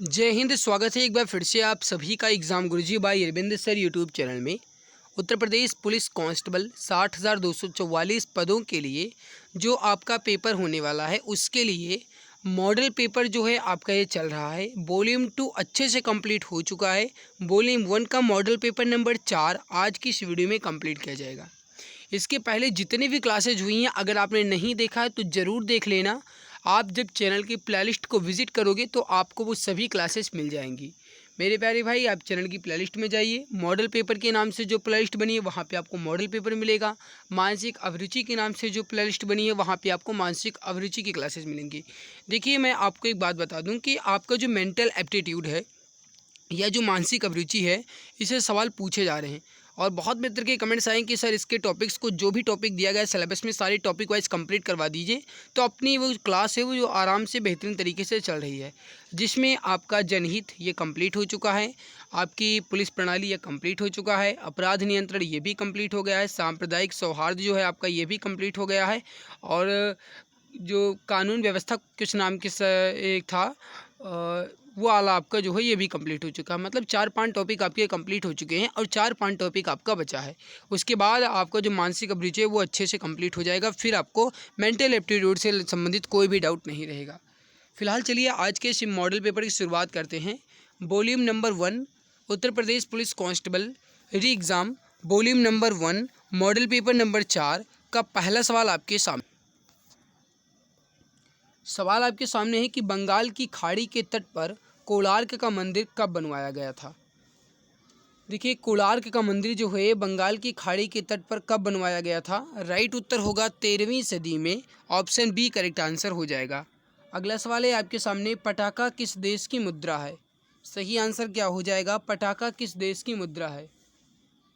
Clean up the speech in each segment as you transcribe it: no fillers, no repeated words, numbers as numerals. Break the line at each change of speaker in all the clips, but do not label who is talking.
जय हिंद। स्वागत है एक बार फिर से आप सभी का exam Guruji by Arvind sir YouTube channel में। उत्तर प्रदेश पुलिस कांस्टेबल 60,244 पदों के लिए जो आपका पेपर होने वाला है उसके लिए मॉडल पेपर जो है आपका ये चल रहा है। वॉल्यूम 2 अच्छे से कंप्लीट हो चुका है। वॉल्यूम 1 का मॉडल पेपर नंबर 4 आज की इस वीडियो में कंप्लीट किया जाएगा। इसके पहले जितनी भी क्लासेज हुई हैं अगर आपने नहीं देखा है तो ज़रूर देख लेना। आप जब चैनल की प्लेलिस्ट को विज़िट करोगे तो आपको वो सभी क्लासेस मिल जाएंगी। मेरे प्यारे भाई, आप चैनल की प्लेलिस्ट में जाइए। मॉडल पेपर के नाम से जो प्लेलिस्ट बनी है वहाँ पे आपको मॉडल पेपर मिलेगा। मानसिक अभिरुचि के नाम से जो प्लेलिस्ट बनी है वहाँ पे आपको मानसिक अभिरुचि की क्लासेस मिलेंगी। देखिए, मैं आपको एक बात बता दूँ कि आपका जो मेंटल एप्टीट्यूड है या जो मानसिक अभिरुचि है इससे सवाल पूछे जा रहे हैं और बहुत मित्र के कमेंट्स आए कि सर इसके टॉपिक्स को जो भी टॉपिक दिया गया है सिलेबस में सारे टॉपिक वाइज कंप्लीट करवा दीजिए। तो अपनी वो क्लास है वो जो आराम से बेहतरीन तरीके से चल रही है, जिसमें आपका जनहित ये कंप्लीट हो चुका है, आपकी पुलिस प्रणाली ये कंप्लीट हो चुका है, अपराध नियंत्रण ये भी कंप्लीट हो गया है, सांप्रदायिक सौहार्द जो है आपका ये भी कंप्लीट हो गया है, और जो कानून व्यवस्था कुछ नाम के एक था वो वाला आपका जो है ये भी कंप्लीट हो चुका है। मतलब 4-5 टॉपिक आपके कंप्लीट हो चुके हैं और 4-5 टॉपिक आपका बचा है। उसके बाद आपका जो मानसिक अभिरुचि है वो अच्छे से कंप्लीट हो जाएगा। फिर आपको मेंटल एप्टीट्यूड से संबंधित कोई भी डाउट नहीं रहेगा। फिलहाल चलिए आज के इस मॉडल पेपर की शुरुआत करते हैं। Volume number 1 Uttar Pradesh police constable re exam volume number 1 model paper number 4 का पहला सवाल आपके सामने है कि बंगाल की खाड़ी के तट पर कोणार्क का मंदिर कब बनवाया गया था। देखिए, कोणार्क का मंदिर जो है बंगाल की खाड़ी के तट पर कब बनवाया गया था। राइट उत्तर होगा 13वीं सदी में। ऑप्शन बी करेक्ट आंसर हो जाएगा। अगला सवाल है आपके सामने, पटाखा किस देश की मुद्रा है। सही आंसर क्या हो जाएगा। पटाखा किस देश की मुद्रा है।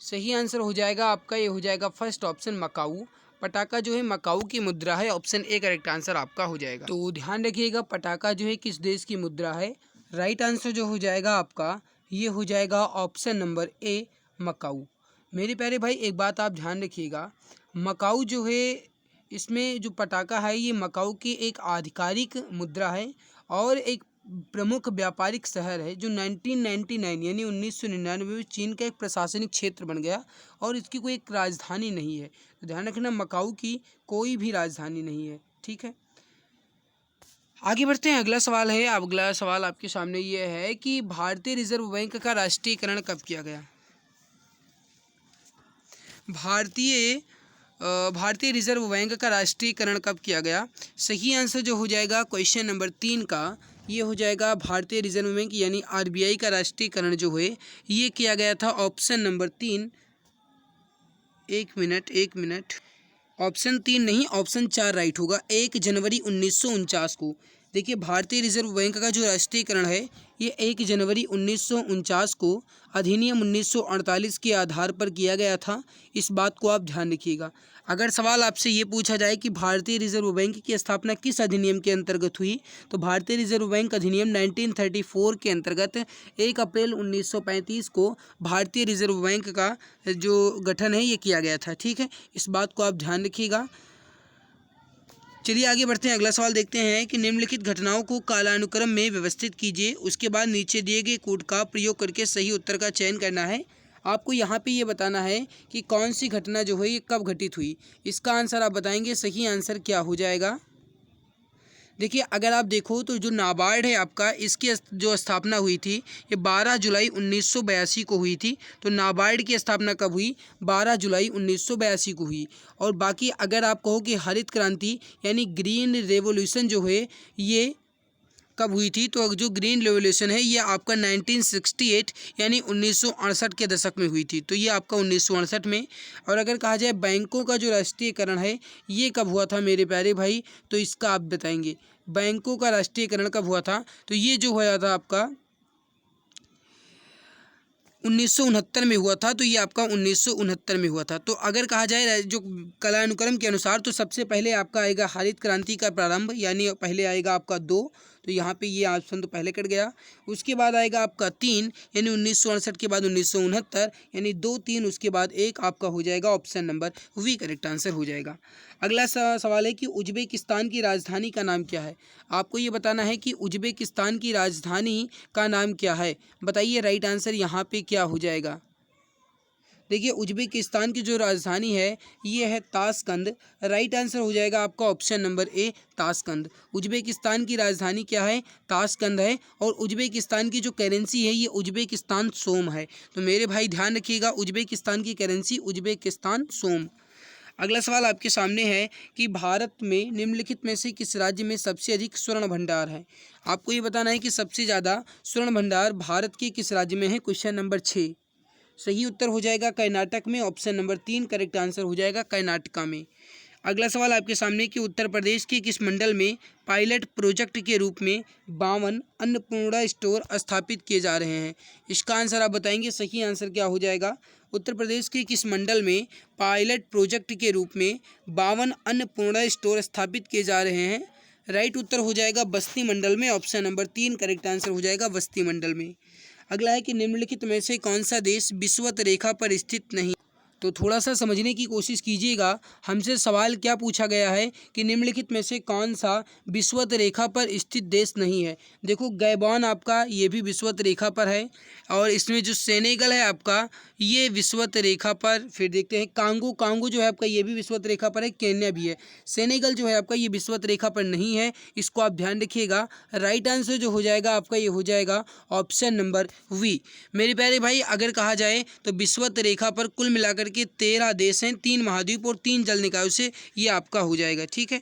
सही आंसर हो जाएगा आपका, ये हो जाएगा फर्स्ट ऑप्शन मकाऊ। पटाखा जो है मकाऊ की मुद्रा है। ऑप्शन ए करेक्ट आंसर आपका हो जाएगा। तो ध्यान रखिएगा, पटाखा जो है किस देश की मुद्रा है। राइट आंसर जो हो जाएगा आपका ये हो जाएगा ऑप्शन नंबर ए मकाऊ। मेरे प्यारे भाई, एक बात आप ध्यान रखिएगा, मकाऊ जो है इसमें जो पटाखा है ये मकाऊ की एक आधिकारिक मुद्रा है और एक प्रमुख व्यापारिक शहर है जो 1999 यानी 1999 में चीन का एक प्रशासनिक क्षेत्र बन गया और इसकी कोई एक राजधानी नहीं है। तो ध्यान रखना, मकाऊ की कोई भी राजधानी नहीं है। ठीक है, आगे बढ़ते हैं। अगला सवाल है, अगला सवाल आपके सामने ये है कि भारतीय रिजर्व बैंक का राष्ट्रीयकरण कब किया गया। भारतीय रिजर्व बैंक का राष्ट्रीयकरण कब किया गया। सही आंसर जो हो जाएगा क्वेश्चन नंबर 3 का ये हो जाएगा भारतीय रिजर्व बैंक यानी आरबीआई का राष्ट्रीयकरण जो है ये किया गया था। ऑप्शन नंबर 3, एक मिनट, ऑप्शन 3 नहीं, ऑप्शन 4 राइट होगा। 1 जनवरी 1949 को। देखिए, भारतीय रिजर्व बैंक का जो राष्ट्रीयकरण है ये 1 जनवरी 1949 को अधिनियम 1948 के आधार पर किया गया था। इस बात को आप ध्यान रखिएगा। अगर सवाल आपसे ये पूछा जाए कि भारतीय रिजर्व बैंक की स्थापना किस अधिनियम के अंतर्गत हुई, तो भारतीय रिजर्व बैंक अधिनियम 1934 के अंतर्गत 1 अप्रैल 1935 को भारतीय रिजर्व बैंक का जो गठन है ये किया गया था। ठीक है, इस बात को आप ध्यान रखिएगा। चलिए आगे बढ़ते हैं। अगला सवाल देखते हैं कि निम्नलिखित घटनाओं को कालानुक्रम में व्यवस्थित कीजिए। उसके बाद नीचे दिए गए कोड का प्रयोग करके सही उत्तर का चयन करना है। आपको यहाँ पे ये बताना है कि कौन सी घटना जो है ये कब घटित हुई। इसका आंसर आप बताएंगे। सही आंसर क्या हो जाएगा। देखिए, अगर आप देखो तो जो नाबार्ड है आपका, इसकी जो स्थापना हुई थी ये 12 जुलाई 1982 को हुई थी। तो नाबार्ड की स्थापना कब हुई, 12 जुलाई 1982 को हुई। और बाकी अगर आप कहो कि हरित क्रांति यानी ग्रीन रेवोल्यूशन जो है ये कब हुई थी, तो जो ग्रीन रेवोल्यूशन है ये आपका 1968 यानी 1968 के दशक में हुई थी। तो ये आपका 1968 में। और अगर कहा जाए बैंकों का जो राष्ट्रीयकरण है ये कब हुआ था मेरे प्यारे भाई, तो इसका आप बताएंगे। बैंकों का राष्ट्रीयकरण कब हुआ था, तो ये जो हुआ था आपका 1969 में हुआ था। तो ये आपका 1969 में हुआ था। तो अगर कहा जाए जो कालानुक्रम के अनुसार, तो सबसे पहले आपका आएगा हरित क्रांति का प्रारंभ, यानी पहले आएगा आपका 2, तो यहाँ पे ये ऑप्शन तो पहले कट गया। उसके बाद आएगा आपका 3 यानी 1968 के बाद 1969 यानी 2 3, उसके बाद 1 आपका हो जाएगा option number B correct answer हो जाएगा। अगला सवाल है कि उज्बेकिस्तान की राजधानी का नाम क्या है। आपको ये बताना है कि उज्बेकिस्तान की राजधानी का नाम क्या है। बताइए राइट आंसर यहाँ पे क्या हो जाएगा। देखिए उज्बेकिस्तान की जो राजधानी है ये है ताशकंद। राइट आंसर हो जाएगा आपका option number A Tashkent. Uzbekistan की राजधानी क्या है, ताशकंद है। और उज्बेकिस्तान की जो करेंसी है ये उज्बेकिस्तान सोम है। तो मेरे भाई ध्यान रखिएगा, उज्बेकिस्तान की करेंसी उज्बेकिस्तान सोम। अगला सवाल आपके सामने है कि भारत में निम्नलिखित में से किस राज्य में सबसे अधिक स्वर्ण भंडार है। आपको ये बताना है कि सबसे ज़्यादा स्वर्ण भंडार भारत के किस राज्य में है। क्वेश्चन नंबर 6 सही उत्तर हो जाएगा कर्नाटक में। ऑप्शन नंबर 3 करेक्ट आंसर हो जाएगा कर्नाटका में। अगला सवाल आपके सामने कि उत्तर प्रदेश के किस मंडल में पायलट प्रोजेक्ट के रूप में 52 अन्नपूर्णा स्टोर स्थापित किए जा रहे हैं। इसका आंसर आप बताएंगे। सही आंसर क्या हो जाएगा। उत्तर प्रदेश के किस मंडल में पायलट प्रोजेक्ट के रूप में 52 अन्नपूर्णा स्टोर स्थापित किए जा रहे हैं। राइट उत्तर हो जाएगा बस्ती मंडल में। ऑप्शन नंबर 3 करेक्ट आंसर हो जाएगा बस्ती मंडल में। अगला है कि निम्नलिखित में से कौन सा देश विषुवत रेखा पर स्थित नहीं। तो थोड़ा सा समझने की कोशिश कीजिएगा। हमसे सवाल क्या पूछा गया है कि निम्नलिखित में से कौन सा विषुवत रेखा पर स्थित देश नहीं है। देखो गैबॉन आपका ये भी विषुवत रेखा पर है, और इसमें जो सेनेगल है आपका ये विषुवत रेखा पर। फिर देखते हैं कांगो जो है आपका ये भी विषुवत रेखा पर है, केन्या भी है। सेनेगल जो है आपका ये विषुवत रेखा पर नहीं है, इसको आप ध्यान रखिएगा। राइट आंसर जो हो जाएगा आपका ये हो जाएगा ऑप्शन नंबर वी। मेरे प्यारे भाई अगर कहा जाए तो विषुवत रेखा पर कुल मिलाकर के 13 देश हैं, 3 महाद्वीप और 3 जल निकायों से ये आपका हो जाएगा। ठीक है,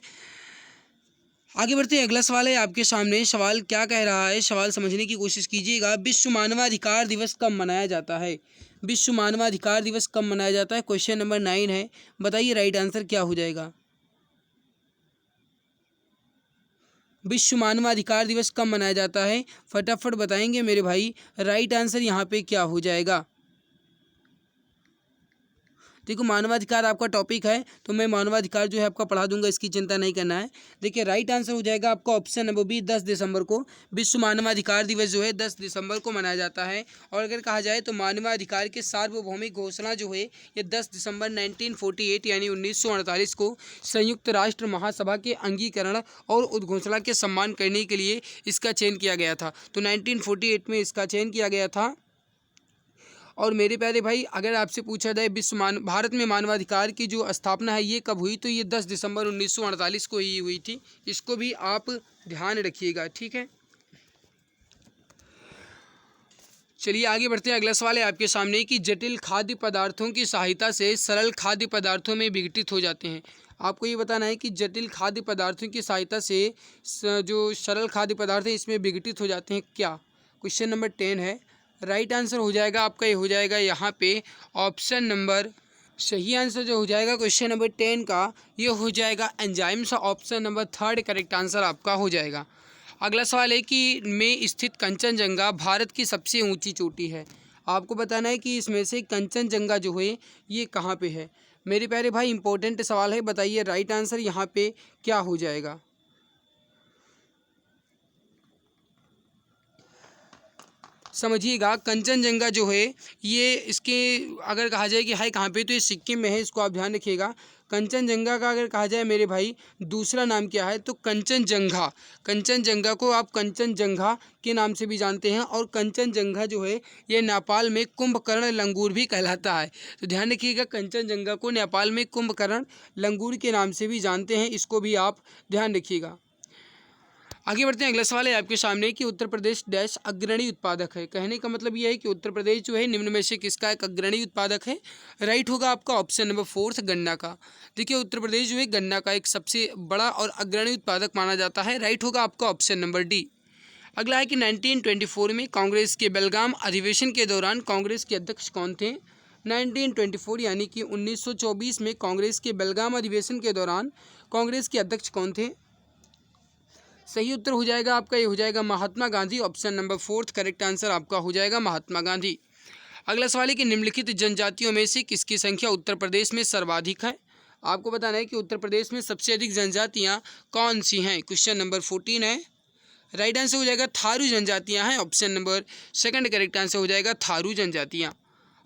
आगे बढ़ते हैं। अगला सवाल है आपके सामने। सवाल क्या कह रहा है, सवाल समझने की कोशिश कीजिएगा। विश्व मानवाधिकार दिवस कब मनाया जाता है। विश्व मानवाधिकार दिवस कब मनाया जाता है। क्वेश्चन नंबर 9 है। बताइए राइट आंसर क्या हो जाएगा। विश्व मानवाधिकार दिवस कब मनाया जाता है, फटाफट बताएंगे मेरे भाई। राइट आंसर यहाँ पे क्या हो जाएगा। देखो मानवाधिकार आपका टॉपिक है तो मैं मानवाधिकार जो है आपका पढ़ा दूंगा, इसकी चिंता नहीं करना है। देखिए राइट आंसर हो जाएगा आपका ऑप्शन नंबर बी 10 दिसंबर को विश्व मानवाधिकार दिवस जो है 10 दिसंबर को मनाया जाता है। और अगर कहा जाए तो मानवाधिकार के सार्वभौमिक घोषणा जो है ये 10 दिसंबर 1948 यानी 1948 को संयुक्त राष्ट्र महासभा के अंगीकरण और उद्घोषणा के सम्मान करने के लिए इसका चयन किया गया था। तो 1948 में इसका चयन किया गया था। और मेरे प्यारे भाई अगर आपसे पूछा जाए भारत में मानवाधिकार की जो स्थापना है ये कब हुई, तो ये 10 दिसंबर 1948 को ही हुई थी। इसको भी आप ध्यान रखिएगा। ठीक है, चलिए आगे बढ़ते हैं। अगला सवाल है आपके सामने कि जटिल खाद्य पदार्थों की सहायता से सरल खाद्य पदार्थों में विघटित हो जाते हैं। आपको ये बताना है कि जटिल खाद्य पदार्थों की सहायता से जो सरल खाद्य पदार्थ हैं इसमें विघटित हो जाते हैं क्या। क्वेश्चन नंबर 10 है। राइट आंसर हो जाएगा आपका ये हो जाएगा यहाँ पे ऑप्शन नंबर, सही आंसर जो हो जाएगा क्वेश्चन नंबर 10 का ये हो जाएगा enzymes. Option number 3 correct answer आपका हो जाएगा। अगला सवाल है कि में स्थित कंचनजंगा भारत की सबसे ऊंची चोटी है। आपको बताना है कि इसमें से कंचनजंगा जो है ये कहाँ पे है। मेरे प्यारे भाई इंपॉर्टेंट सवाल है, बताइए राइट आंसर यहाँ पे क्या हो जाएगा। समझिएगा कंचनजंगा जो है ये इसके अगर कहा जाए कि है कहाँ पे, तो ये सिक्किम में है, इसको आप ध्यान रखिएगा। कंचनजंगा का अगर कहा जाए मेरे भाई दूसरा नाम क्या है, तो कंचनजंगा। कंचनजंगा को आप कंचनजंगा के नाम से भी जानते हैं। और कंचनजंगा जो है ये नेपाल में कुंभकर्ण लंगूर भी कहलाता है। तो ध्यान रखिएगा कंचनजंगा को नेपाल में कुंभकर्ण लंगूर के नाम से भी जानते हैं, इसको भी आप ध्यान रखिएगा। आगे बढ़ते हैं। अगला सवाल है आपके सामने कि उत्तर प्रदेश डैश अग्रणी उत्पादक है। कहने का मतलब यह है कि उत्तर प्रदेश जो है निम्न में से किसका एक अग्रणी उत्पादक है। राइट होगा आपका ऑप्शन नंबर 4 गन्ना का। देखिए उत्तर प्रदेश जो है गन्ना का एक सबसे बड़ा और अग्रणी उत्पादक माना जाता है। राइट होगा आपका ऑप्शन नंबर डी। अगला है कि 1924 में कांग्रेस के बेलगाम अधिवेशन के दौरान कांग्रेस के अध्यक्ष कौन थे। 1924 यानी कि 1924 में कांग्रेस के बेलगाम अधिवेशन के दौरान कांग्रेस के अध्यक्ष कौन थे। सही उत्तर हो जाएगा आपका ये हो जाएगा Mahatma Gandhi. Option number 4 correct answer आपका हो जाएगा महात्मा गांधी। अगला सवाल है कि निम्नलिखित जनजातियों में से किसकी संख्या उत्तर प्रदेश में सर्वाधिक है। आपको बताना है कि उत्तर प्रदेश में सबसे अधिक जनजातियां कौन सी हैं। क्वेश्चन नंबर 14 है। राइट आंसर हो जाएगा थारू जनजातियाँ हैं, option number second correct answer हो जाएगा थारू जनजातियाँ।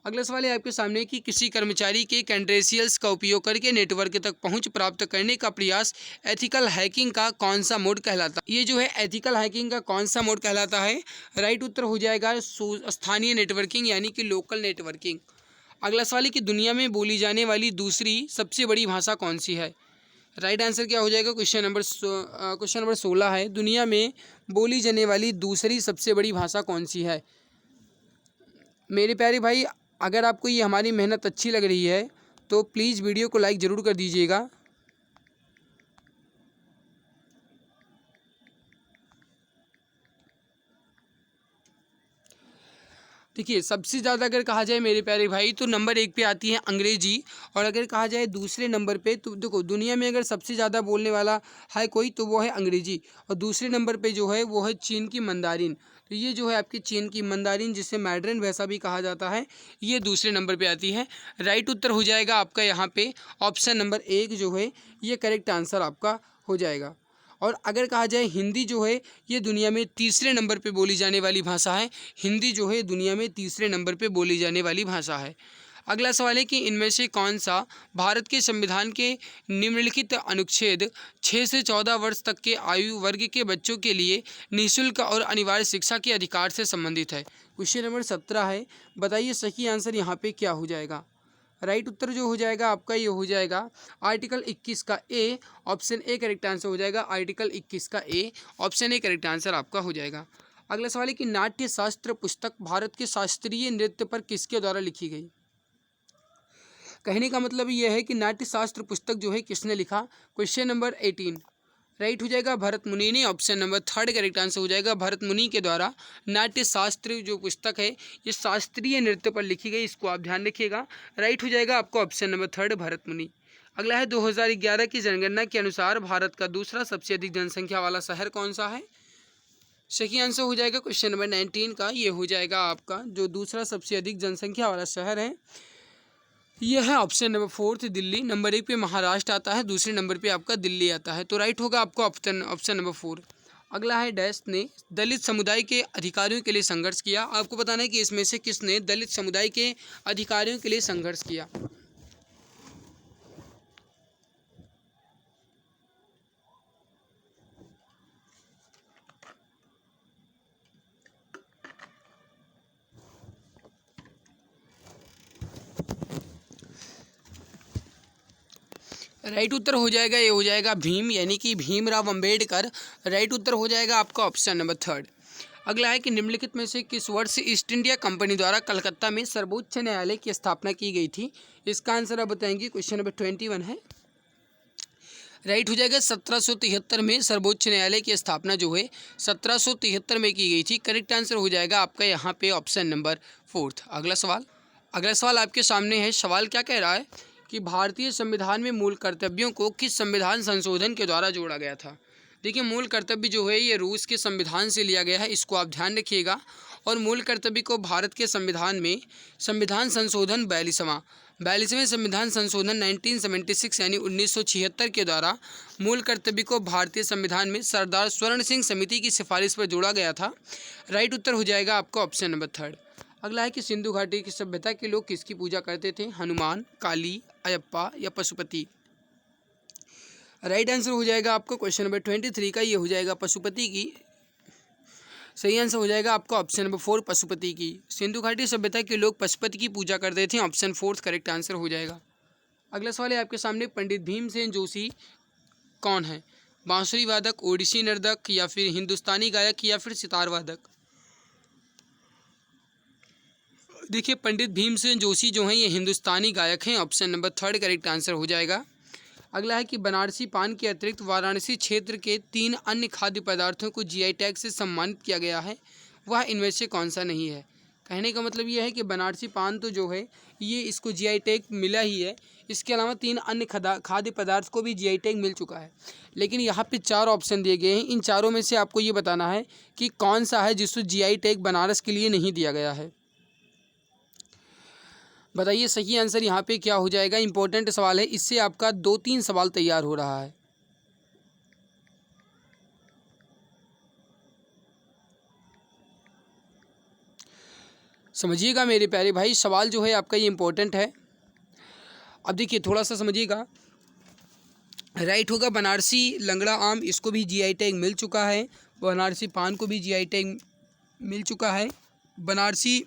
अगला सवाल है आपके सामने कि किसी कर्मचारी के क्रेडेंशियल्स का उपयोग करके नेटवर्क तक पहुंच प्राप्त करने का प्रयास एथिकल हैकिंग का कौन सा मोड कहलाता है। ये जो है एथिकल हैकिंग का कौन सा मोड कहलाता है। राइट उत्तर हो जाएगा स्थानीय नेटवर्किंग यानी कि लोकल नेटवर्किंग। अगला सवाल है कि दुनिया में बोली जाने वाली दूसरी सबसे बड़ी भाषा कौन सी है। राइट आंसर क्या हो जाएगा, क्वेश्चन नंबर 16 है, दुनिया में बोली जाने वाली दूसरी सबसे बड़ी भाषा कौन सी है। मेरे प्यारे भाई, अगर आपको ये हमारी मेहनत अच्छी लग रही है तो प्लीज़ वीडियो को लाइक ज़रूर कर दीजिएगा। देखिए, सबसे ज़्यादा अगर कहा जाए मेरे प्यारे भाई तो नंबर 1 पे आती है अंग्रेजी, और अगर कहा जाए दूसरे नंबर पे तो देखो दुनिया में अगर सबसे ज़्यादा बोलने वाला है कोई तो वो है अंग्रेजी, और दूसरे नंबर पे जो है वो है चीन की मंदारिन। तो ये जो है आपकी चीन की मंदारिन, जिसे मैंड्रिन भाषा भी कहा जाता है, ये दूसरे नंबर पर आती है। राइट उत्तर हो जाएगा आपका यहाँ पे ऑप्शन नंबर 1 जो है ये करेक्ट आंसर आपका हो जाएगा। और अगर कहा जाए हिंदी जो है ये दुनिया में तीसरे नंबर पे बोली जाने वाली भाषा है। हिंदी जो है दुनिया में तीसरे नंबर पे बोली जाने वाली भाषा है। अगला सवाल है कि इनमें से कौन सा भारत के संविधान के निम्नलिखित अनुच्छेद 6 से 14 वर्ष तक के आयु वर्ग के बच्चों के लिए निःशुल्क और अनिवार्य शिक्षा के अधिकार से संबंधित है। क्वेश्चन नंबर 17 है, बताइए सही आंसर यहाँ पे क्या हो जाएगा। राइट उत्तर जो हो जाएगा आपका ये हो जाएगा आर्टिकल 21 का ए, ऑप्शन ए करेक्ट आंसर हो जाएगा। आर्टिकल 21 का ए, ऑप्शन ए करेक्ट आंसर आपका हो जाएगा। अगला सवाल है कि नाट्य शास्त्र पुस्तक भारत के शास्त्रीय नृत्य पर किसके द्वारा लिखी गई। कहने का मतलब यह है कि नाट्य शास्त्र पुस्तक जो है किसने लिखा। क्वेश्चन नंबर 18 राइट हो जाएगा भरत मुनि ने, ऑप्शन नंबर 3 करेक्ट आंसर हो जाएगा। भरत मुनि के द्वारा नाट्य शास्त्र जो पुस्तक है ये शास्त्रीय नृत्य पर लिखी गई, इसको आप ध्यान रखिएगा। राइट हो जाएगा आपको ऑप्शन नंबर 3 भरत मुनि। अगला है 2011 की जनगणना के अनुसार भारत का दूसरा सबसे अधिक जनसंख्या वाला शहर कौन सा है। सही आंसर हो जाएगा क्वेश्चन नंबर 19 का, ये हो जाएगा आपका जो दूसरा सबसे अधिक जनसंख्या वाला शहर है यह है ऑप्शन नंबर 4 दिल्ली। नंबर 1 पे महाराष्ट्र आता है, दूसरे नंबर पे आपका दिल्ली आता है। तो राइट होगा आपका ऑप्शन नंबर 4। अगला है डैश ने दलित समुदाय के अधिकारियों के लिए संघर्ष किया। आपको बताना है कि इसमें से किसने दलित समुदाय के अधिकारियों के लिए संघर्ष किया। राइट उत्तर हो जाएगा ये हो जाएगा भीम, यानी कि भीमराव अंबेडकर। राइट उत्तर हो जाएगा आपका ऑप्शन नंबर 3। अगला है कि निम्नलिखित में से किस वर्ष ईस्ट इंडिया कंपनी द्वारा कलकत्ता में सर्वोच्च न्यायालय की स्थापना की गई थी। इसका आंसर आप बताएंगे, क्वेश्चन नंबर 21 है। राइट हो जाएगा 1773 में सर्वोच्च न्यायालय की स्थापना जो है 1773 में की गई थी। करेक्ट आंसर हो जाएगा आपका यहाँ पे ऑप्शन नंबर 4। अगला सवाल आपके सामने है। सवाल क्या कह रहा है कि भारतीय संविधान में मूल कर्तव्यों को किस संविधान संशोधन के द्वारा जोड़ा गया था। देखिए, मूल कर्तव्य जो है ये रूस के संविधान से लिया गया है, इसको आप ध्यान रखिएगा। और मूल कर्तव्य को भारत के संविधान में संविधान संशोधन 42वें संविधान संशोधन 1976 यानी 1976 के द्वारा मूल कर्तव्य को भारतीय संविधान में सरदार स्वर्ण सिंह समिति की सिफारिश पर जोड़ा गया था। राइट उत्तर हो जाएगा आपका ऑप्शन नंबर 3। अगला है कि सिंधु घाटी की सभ्यता के लोग किसकी पूजा करते थे। हनुमान, काली, अयप्पा या पशुपति। राइट आंसर हो जाएगा आपका क्वेश्चन नंबर 23 का, ये हो जाएगा पशुपति की। सही आंसर हो जाएगा आपका ऑप्शन नंबर 4 पशुपति की। सिंधु घाटी सभ्यता के लोग पशुपति की पूजा करते थे, ऑप्शन 4 करेक्ट आंसर हो जाएगा। अगला सवाल है आपके सामने, पंडित भीमसेन जोशी कौन है। बांसुरी वादक, ओडिसी नर्तक या फिर हिंदुस्तानी गायक या फिर सितार वादक। देखिए, पंडित भीमसेन जोशी जो हैं ये हिंदुस्तानी गायक हैं, ऑप्शन नंबर 3 करेक्ट आंसर हो जाएगा। अगला है कि बनारसी पान के अतिरिक्त वाराणसी क्षेत्र के 3 अन्य खाद्य पदार्थों को जीआई टैग से सम्मानित किया गया है, वह इनमें से कौन सा नहीं है। कहने का मतलब यह है कि बनारसी पान तो जो है ये इसको जीआई टैग मिला ही है, इसके अलावा 3 अन्य खाद्य पदार्थ को भी जीआई टैग मिल चुका है। लेकिन यहाँ पे 4 ऑप्शन दिए गए हैं, इन चारों में से आपको ये बताना है कि कौन सा है जिसको जीआई टैग बनारस के लिए नहीं दिया गया है। बताइए सही आंसर यहाँ पे क्या हो जाएगा। इंपॉर्टेंट सवाल है, इससे आपका 2-3 सवाल तैयार हो रहा है। समझिएगा मेरे प्यारे भाई, सवाल जो है आपका ये इम्पोर्टेंट है। अब देखिए थोड़ा सा समझिएगा। राइट होगा बनारसी लंगड़ा आम, इसको भी जीआई टैग मिल चुका है। बनारसी पान को भी जीआई टैग मिल चुका है। बनारसी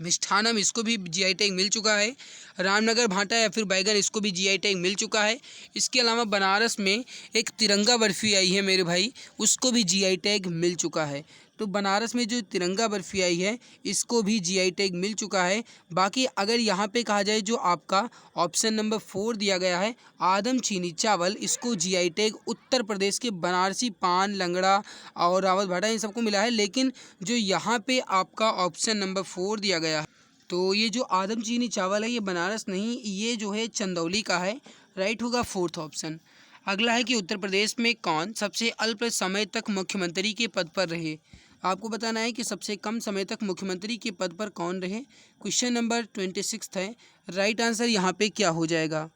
मिष्ठानम, इसको भी जीआई टैग मिल चुका है। रामनगर भाटा या फिर बैगन, इसको भी जीआई टैग मिल चुका है। इसके अलावा बनारस में एक तिरंगा बर्फ़ी आई है मेरे भाई, उसको भी जीआई टैग मिल चुका है। तो बनारस में जो तिरंगा बर्फ़ी आई है इसको भी जीआई टैग मिल चुका है। बाकी अगर यहाँ पे कहा जाए जो आपका ऑप्शन नंबर 4 दिया गया है आदम चीनी चावल, इसको जीआई टैग उत्तर प्रदेश के बनारसी पान, लंगड़ा और रावत भाटा इन सबको मिला है। लेकिन जो यहाँ पे आपका ऑप्शन नंबर 4 दिया गया है, तो ये जो आदम चीनी चावल है ये बनारस नहीं, ये जो है चंदौली का है। राइट होगा 4th ऑप्शन। अगला है कि उत्तर प्रदेश में कौन सबसे अल्प समय तक मुख्यमंत्री के पद पर रहे। आपको बताना है कि सबसे कम समय तक मुख्यमंत्री के पद पर कौन रहे। क्वेश्चन नंबर 26 है। राइट आंसर यहाँ पे क्या हो जाएगा?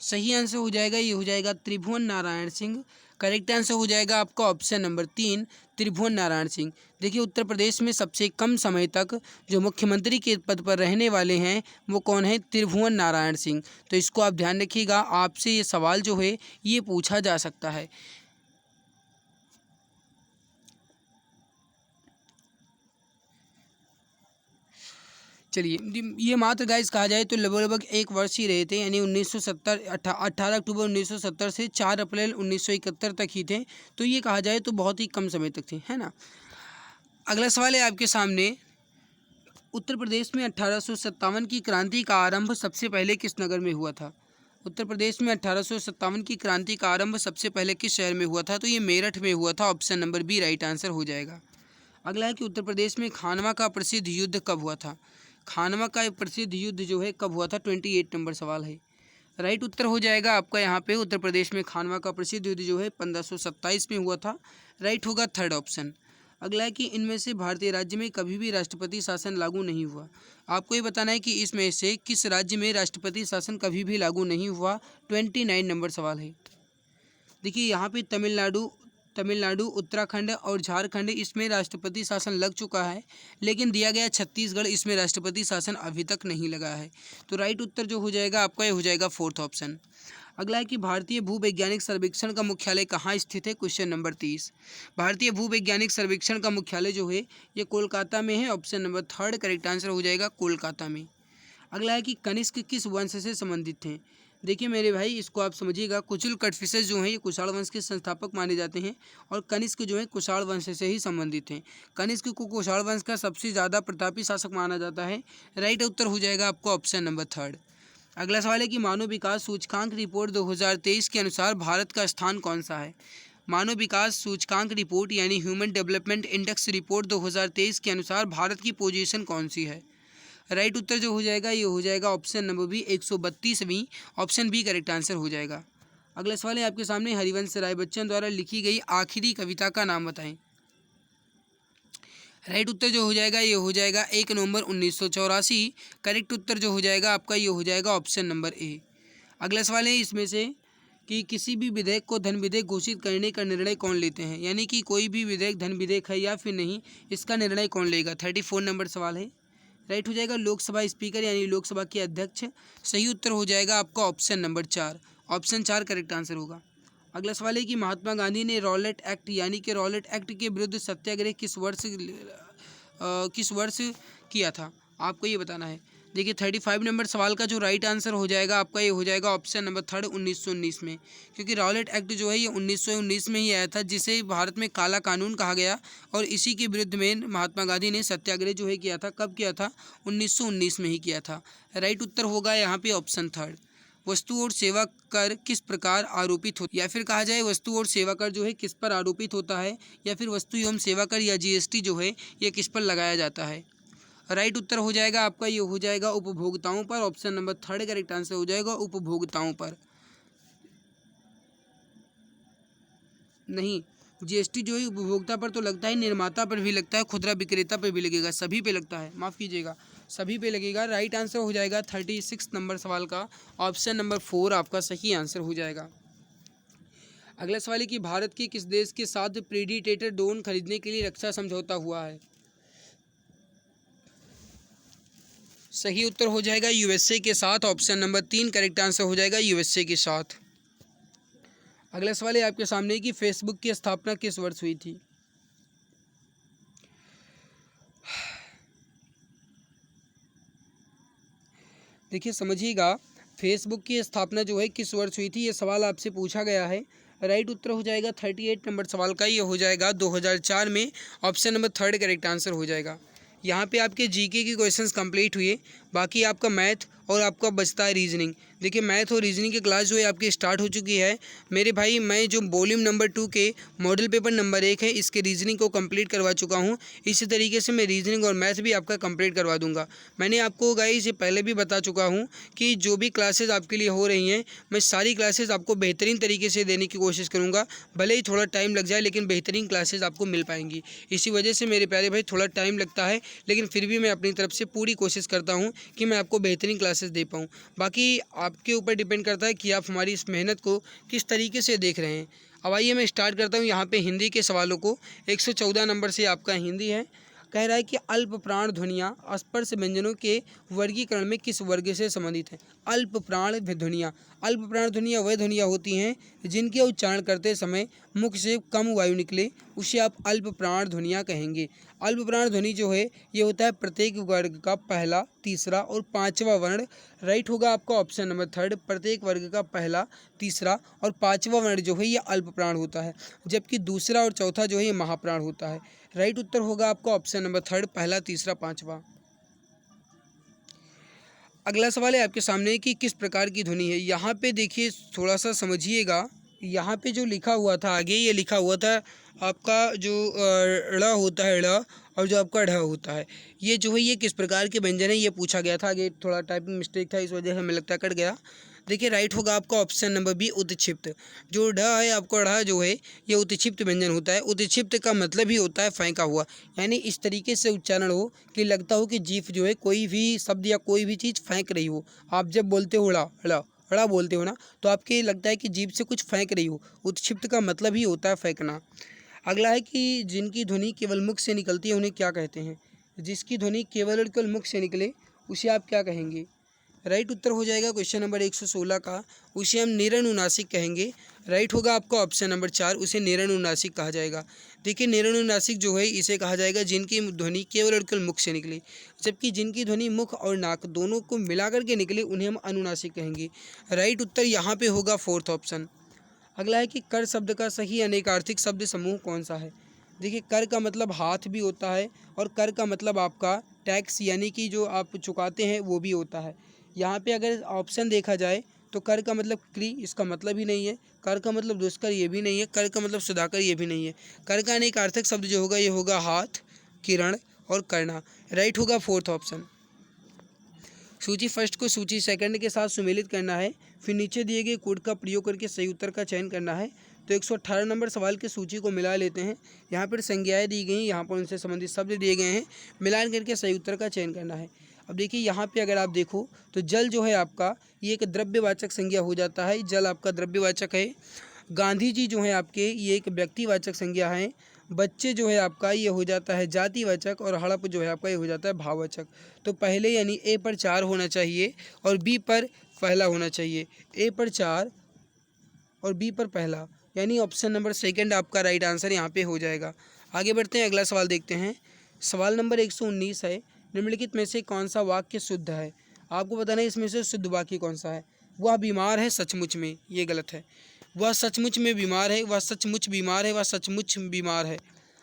सही आंसर हो जाएगा, ये हो जाएगा त्रिभुवन नारायण सिंह। करेक्ट आंसर हो जाएगा आपका ऑप्शन नंबर 3 त्रिभुवन नारायण सिंह। देखिए उत्तर प्रदेश में सबसे कम समय तक जो मुख्यमंत्री के पद पर रहने वाले हैं वो कौन है? त्रिभुवन नारायण सिंह। तो इसको आप ध्यान रखिएगा, आपसे ये सवाल जो है ये पूछा जा सकता है। चलिए ये मात्र गाइस कहा जाए तो लगभग एक वर्ष ही रहे थे, यानी 1970 18 अक्टूबर 1970 से 4 अप्रैल 1971 तक ही थे। तो ये कहा जाए तो बहुत ही कम समय तक थे, है ना। अगला सवाल है आपके सामने। उत्तर प्रदेश में 1857 की क्रांति का आरंभ सबसे पहले किस नगर में हुआ था? उत्तर प्रदेश में 1857 की क्रांति का आरंभ सबसे पहले किस शहर में हुआ था? तो ये मेरठ में हुआ था। Option number B right answer हो जाएगा। अगला है कि उत्तर प्रदेश में खानवा का प्रसिद्ध युद्ध कब हुआ था? खानवा का प्रसिद्ध युद्ध जो है कब हुआ था? 28 नंबर सवाल है। राइट उत्तर हो जाएगा आपका यहाँ पे उत्तर प्रदेश में खानवा का प्रसिद्ध युद्ध जो है 1527 में हुआ था। राइट होगा 3rd ऑप्शन। अगला है कि इनमें से भारतीय राज्य में कभी भी राष्ट्रपति शासन लागू नहीं हुआ। आपको ये बताना है कि इसमें से किस राज्य में राष्ट्रपति शासन कभी भी लागू नहीं हुआ। 29 नंबर सवाल है। देखिए यहाँ पे तमिलनाडु, उत्तराखंड और झारखंड इसमें राष्ट्रपति शासन लग चुका है, लेकिन दिया गया छत्तीसगढ़ इसमें राष्ट्रपति शासन अभी तक नहीं लगा है। तो राइट उत्तर जो हो जाएगा आपका ये हो जाएगा 4th ऑप्शन। अगला है कि भारतीय भूवैज्ञानिक सर्वेक्षण का मुख्यालय कहाँ स्थित है? Question number 30। भारतीय भूवैज्ञानिक सर्वेक्षण का मुख्यालय जो है ये कोलकाता में है। ऑप्शन नंबर 3 करेक्ट आंसर हो जाएगा कोलकाता में। अगला है कि कनिष्क किस वंश से संबंधित थे? देखिए मेरे भाई इसको आप समझिएगा, कुचुल कटफिशेस जो हैं ये कुषाण वंश के संस्थापक माने जाते हैं और कनिष्क जो है कुषाण वंश से ही संबंधित हैं। कनिष्क को कुषाण वंश का सबसे ज़्यादा प्रतापी शासक माना जाता है। राइट उत्तर हो जाएगा आपको ऑप्शन नंबर 3। अगला सवाल है कि मानव विकास सूचकांक रिपोर्ट 2023 के अनुसार भारत का स्थान कौन सा है? मानव विकास सूचकांक रिपोर्ट यानी ह्यूमन डेवलपमेंट इंडेक्स रिपोर्ट 2023 के अनुसार भारत की पोजीशन कौन सी है? राइट उत्तर जो हो जाएगा ये हो जाएगा ऑप्शन नंबर बी 132वीं। ऑप्शन बी करेक्ट आंसर हो जाएगा। अगला सवाल है आपके सामने, हरिवंश राय बच्चन द्वारा लिखी गई आखिरी कविता का नाम बताएं। राइट उत्तर जो हो जाएगा ये हो जाएगा 1 नवंबर 1984। करेक्ट उत्तर जो हो जाएगा आपका ये हो जाएगा ऑप्शन नंबर ए। अगला सवाल है इसमें से कि किसी भी विधेयक को धन विधेयक घोषित करने का निर्णय कौन लेते हैं? यानी कि कोई भी विधेयक धन विधेयक है या फिर नहीं, इसका निर्णय कौन लेगा? 34 नंबर सवाल है। राइट हो जाएगा लोकसभा स्पीकर यानी लोकसभा के अध्यक्ष। सही उत्तर हो जाएगा आपका option number 4। Option 4 correct answer होगा। अगला सवाल है कि महात्मा गांधी ने रॉलेट एक्ट यानी कि रॉलेट एक्ट के विरुद्ध सत्याग्रह किस वर्ष किया था? आपको ये बताना है। देखिए 35 नंबर सवाल का जो राइट आंसर हो जाएगा आपका ये हो जाएगा ऑप्शन नंबर 3 1919 में, क्योंकि रॉलेट एक्ट जो है ये 1919 में ही आया था, जिसे भारत में काला कानून कहा गया और इसी के विरुद्ध में महात्मा गांधी ने सत्याग्रह जो है किया था। कब किया था? 1919 में ही किया था। राइट उत्तर होगा यहाँ पे ऑप्शन 3। वस्तु और सेवा कर किस प्रकार आरोपित हो, या फिर कहा जाए वस्तु और सेवा कर जो है किस पर आरोपित होता है, या फिर वस्तु एवं सेवा कर या जीएसटी जो है ये किस पर लगाया जाता है? राइट उत्तर हो जाएगा आपका ये हो जाएगा उपभोक्ताओं पर। ऑप्शन नंबर 3 करेक्ट आंसर हो जाएगा उपभोक्ताओं पर। नहीं, जीएसटी जो है उपभोक्ता पर तो लगता है, निर्माता पर भी लगता है, खुदरा विक्रेता पर भी लगेगा, सभी पे लगता है, माफ़ कीजिएगा सभी पे लगेगा। राइट आंसर हो जाएगा 36 नंबर सवाल का ऑप्शन नंबर 4 आपका सही आंसर हो जाएगा। अगला सवाल है कि भारत के किस देश के साथ प्रेडिटेटर ड्रोन खरीदने के लिए रक्षा समझौता हुआ है? सही उत्तर हो जाएगा यूएसए के साथ। ऑप्शन नंबर 3 करेक्ट आंसर हो जाएगा यूएसए के साथ। अगला सवाल है आपके सामने कि फेसबुक की स्थापना किस वर्ष हुई थी। देखिए समझिएगा, फेसबुक की स्थापना जो है किस वर्ष हुई थी, ये सवाल आपसे पूछा गया है। राइट उत्तर हो जाएगा 38 नंबर सवाल का, ये हो जाएगा 2004 में। ऑप्शन नंबर 3 करेक्ट आंसर हो जाएगा। यहाँ पे आपके जीके के क्वेश्चंस कंप्लीट हुए, बाकी आपका मैथ और आपका बचता है रीजनिंग। देखिए मैथ और रीजनिंग की क्लास जो है आपकी स्टार्ट हो चुकी है मेरे भाई। मैं जो वॉल्यूम नंबर 2 के मॉडल पेपर नंबर 1 है इसके रीजनिंग को कंप्लीट करवा चुका हूँ। इसी तरीके से मैं रीजनिंग और मैथ भी आपका कंप्लीट करवा दूंगा। मैंने आपको गाइस ये पहले भी बता चुका हूँ कि जो भी क्लासेज आपके लिए हो रही हैं मैं सारी क्लासेज आपको बेहतरीन तरीके से देने की कोशिश करूँगा। भले ही थोड़ा टाइम लग जाए लेकिन बेहतरीन क्लासेज आपको मिल पाएंगी। इसी वजह से मेरे प्यारे भाई थोड़ा टाइम लगता है लेकिन फिर भी मैं अपनी तरफ से पूरी कोशिश करता हूँ कि मैं आपको बेहतरीन क्लासेस दे पाऊँ। बाकी आपके ऊपर डिपेंड करता है कि आप हमारी इस मेहनत को किस तरीके से देख रहे हैं। अब आइए मैं स्टार्ट करता हूँ यहाँ पे हिंदी के सवालों को। 114 नंबर से आपका हिंदी है। कह रहा है कि अल्प प्राण ध्वनियाँ स्पर्श व्यंजनों के वर्गीकरण में किस वर्ग से संबंधित हैं। अल्प प्राण ध्वनियाँ, अल्प प्राण ध्वनियाँ वह ध्वनियाँ होती हैं जिनके उच्चारण करते समय मुख से कम वायु निकले, उसे आप अल्प प्राण ध्वनियाँ कहेंगे। अल्प प्राण ध्वनि जो है ये होता है प्रत्येक वर्ग का पहला, तीसरा और पांचवा वर्ण। राइट होगा आपका ऑप्शन नंबर 3, प्रत्येक वर्ग का पहला, तीसरा और पांचवा वर्ण जो है ये अल्प प्राण होता है, जबकि दूसरा और चौथा जो है ये महाप्राण होता है। राइट उत्तर होगा आपका ऑप्शन नंबर 3, पहला, तीसरा, पांचवा। अगला सवाल है आपके सामने कि किस प्रकार की ध्वनि है। यहाँ पे देखिए थोड़ा सा समझिएगा, यहाँ पे जो लिखा हुआ था आगे ये लिखा हुआ था आपका जो ड़ होता है ड़ और जो आपका ढ होता है ये जो है ये किस प्रकार के व्यंजन है ये पूछा गया था। आगे थोड़ा टाइपिंग मिस्टेक था इस वजह से हमें लगता है कट गया। देखिए राइट होगा आपका ऑप्शन नंबर बी उत्क्षिप्त। जो ढ है आपका ढ जो है ये उत्क्षिप्त व्यंजन होता है। उत्क्षिप्त का मतलब ही होता है फेंका हुआ, यानी इस तरीके से उच्चारण हो कि लगता हो कि जीभ जो है कोई भी शब्द या कोई भी चीज़ फेंक रही हो। आप जब बोलते हो ड़ा बोलते हो ना तो आपके लगता है कि जीभ से कुछ फेंक रही हो। उत्क्षिप्त का मतलब ही होता है फेंकना। अगला है कि जिनकी ध्वनि केवल मुख से निकलती है उन्हें क्या कहते हैं। जिसकी ध्वनि केवल और केवल मुख से निकले उसे आप क्या कहेंगे। राइट उत्तर हो जाएगा क्वेश्चन नंबर 116 का, उसे हम निरनुनासिक कहेंगे। राइट होगा आपका ऑप्शन नंबर 4, उसे निरनुनासिक कहा जाएगा। देखिए निरनुनासिक जो है इसे कहा जाएगा जिनकी ध्वनि केवल और केवल मुख से निकले, जबकि जिनकी ध्वनि मुख और नाक दोनों को मिलाकर के निकले उन्हें हम अनुनासिक कहेंगे। राइट उत्तर यहाँ पे होगा 4th ऑप्शन। अगला है कि कर शब्द का सही अनेकार्थिक शब्द समूह कौन सा है। देखिए कर का मतलब हाथ भी होता है और कर का मतलब आपका टैक्स यानी कि जो आप चुकाते हैं वो भी होता है। यहाँ पे अगर ऑप्शन देखा जाए तो कर का मतलब क्री, इसका मतलब ही नहीं है। कर का मतलब दुष्कर, ये भी नहीं है। कर का मतलब सुधाकर, ये भी नहीं है। कर का अनेकार्थक शब्द जो होगा ये होगा हाथ, किरण और करना। राइट होगा 4th ऑप्शन। सूची फर्स्ट को सूची सेकंड के साथ सुमेलित करना है, फिर नीचे दिए गए कोड का प्रयोग करके सही उत्तर का चयन करना है। तो 118 नंबर सवाल की सूची को मिला लेते हैं। यहाँ पर संज्ञाएँ दी गई, यहाँ पर उनसे संबंधित शब्द दिए गए हैं, मिलान करके सही उत्तर का चयन करना है। अब देखिए यहाँ पे अगर आप देखो तो जल जो है आपका ये एक द्रव्यवाचक संज्ञा हो जाता है। जल आपका द्रव्यवाचक है। गांधी जी जो है आपके ये एक व्यक्तिवाचक संज्ञा है। बच्चे जो है आपका ये हो जाता है जातिवाचक और हड़प जो है आपका ये हो जाता है भाववाचक। तो पहले यानी ए पर 4 होना चाहिए और बी पर पहला होना चाहिए। ए पर 4 और बी पर पहला, यानी ऑप्शन नंबर सेकंड आपका राइट आंसर यहाँ पे हो जाएगा। आगे बढ़ते हैं, अगला सवाल देखते हैं। सवाल नंबर 119 है, निम्नलिखित में से कौन सा वाक्य शुद्ध है। आपको बताना है इसमें से शुद्ध वाक्य कौन सा है। वह बीमार है सचमुच में, ये गलत है। वह सचमुच में बीमार है, वह सचमुच बीमार है, वह सचमुच बीमार है।